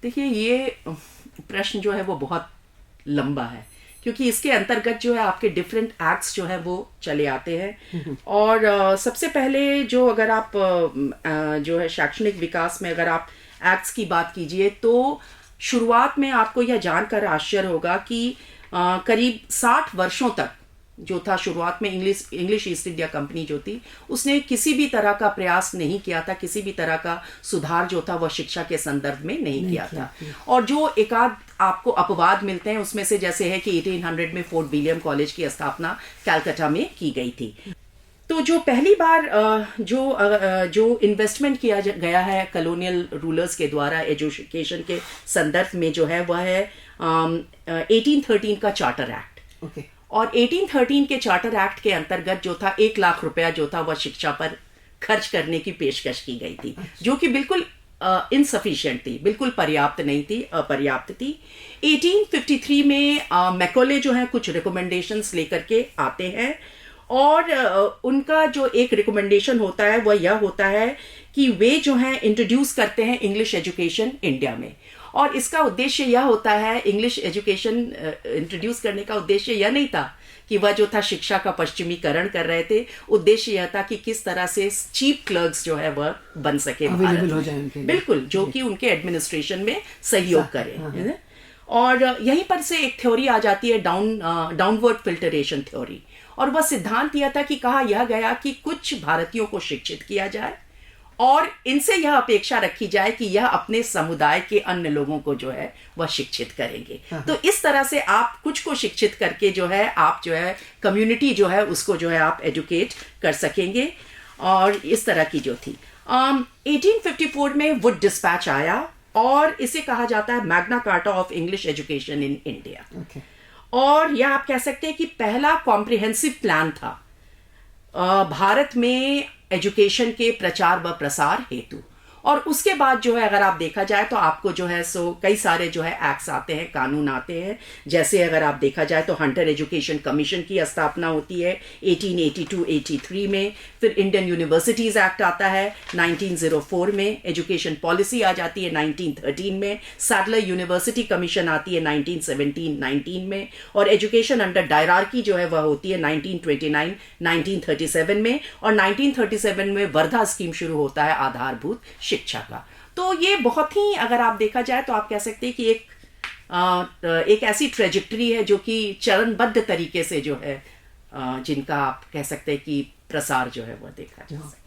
देखिए, ये प्रश्न जो है वो बहुत लंबा है, क्योंकि इसके अंतर्गत जो है आपके डिफरेंट एक्ट्स जो है वो चले आते हैं। और सबसे पहले जो अगर आप जो है शैक्षणिक विकास में अगर आप एक्ट्स की बात कीजिए, तो शुरुआत में आपको यह जानकर आश्चर्य होगा कि करीब 60 वर्षों तक जो था, शुरुआत में इंग्लिश ईस्ट इंडिया कंपनी जो थी, उसने किसी भी तरह का प्रयास नहीं किया था, किसी भी तरह का सुधार जो था वह शिक्षा के संदर्भ में नहीं किया था। और जो एकाध आपको अपवाद मिलते हैं उसमें से जैसे है कि 1800 में फोर्ट विलियम कॉलेज की स्थापना कलकत्ता में की गई थी। तो जो पहली बार जो इन्वेस्टमेंट किया गया है कॉलोनियल रूलर्स के द्वारा एजुकेशन के संदर्भ में जो है वह है 1813 का चार्टर एक्ट। और 1813 के चार्टर एक्ट के अंतर्गत जो था 1 लाख रुपया जो था वह शिक्षा पर खर्च करने की पेशकश की गई थी, जो कि बिल्कुल इनसफिशिएंट थी, बिल्कुल पर्याप्त नहीं थी, अपर्याप्त थी। 1853 में मैकॉले जो है कुछ रिकमेंडेशंस लेकर के आते हैं, और उनका जो एक रिकमेंडेशन होता है वह यह होता है कि वे जो हैं इंट्रोड्यूस करते हैं इंग्लिश एजुकेशन इंडिया में। और इसका उद्देश्य यह होता है, इंग्लिश एजुकेशन इंट्रोड्यूस करने का उद्देश्य यह नहीं था कि वह जो था शिक्षा का पश्चिमीकरण कर रहे थे। उद्देश्य यह था कि किस तरह से चीफ क्लर्क्स जो है वह बन सके, अवेलेबल हो जाए उनके, बिल्कुल, जो कि उनके एडमिनिस्ट्रेशन में सहयोग करें। और यहीं पर से एक थ्योरी आ जाती है, डाउनवर्ड फिल्टरेशन थ्योरी। और वह सिद्धांत यह था कि कहा यह गया कि कुछ भारतीयों को शिक्षित किया जाए और इनसे यह अपेक्षा रखी जाए कि यह अपने समुदाय के अन्य लोगों को जो है वह शिक्षित करेंगे। तो इस तरह से आप कुछ को शिक्षित करके जो है आप जो है कम्युनिटी जो है उसको जो है आप एजुकेट कर सकेंगे। और इस तरह की जो थी 1854 में वुड डिस्पैच आया, और इसे कहा जाता है Magna carta of English education in India. और यह आप कह सकते हैं कि पहला कॉम्प्रिहेंसिव प्लान था भारत में एजुकेशन के प्रचार व प्रसार हेतु। और उसके बाद जो है अगर आप देखा जाए तो आपको जो है सो कई सारे जो है एक्ट्स आते हैं, कानून आते हैं। जैसे अगर आप देखा जाए तो हंटर एजुकेशन कमीशन की स्थापना होती है 1882-83 में। फिर इंडियन यूनिवर्सिटीज एक्ट आता है 1904 में। एजुकेशन पॉलिसी आ जाती है 1913 में। सैडलर यूनिवर्सिटी कमीशन आती है 1917-19 में। और एजुकेशन अंडर डायरार्की जो है वह होती है 1929-1937 में। और 1937 में वर्धा स्कीम शुरू होता है आधारभूत शिक्षा का। तो ये बहुत ही अगर आप देखा जाए तो आप कह सकते हैं कि एक ऐसी ट्रेजेक्टरी है जो कि चरणबद्ध तरीके से जो है जिनका आप कह सकते हैं कि प्रसार जो है वह देखा जा सकता है।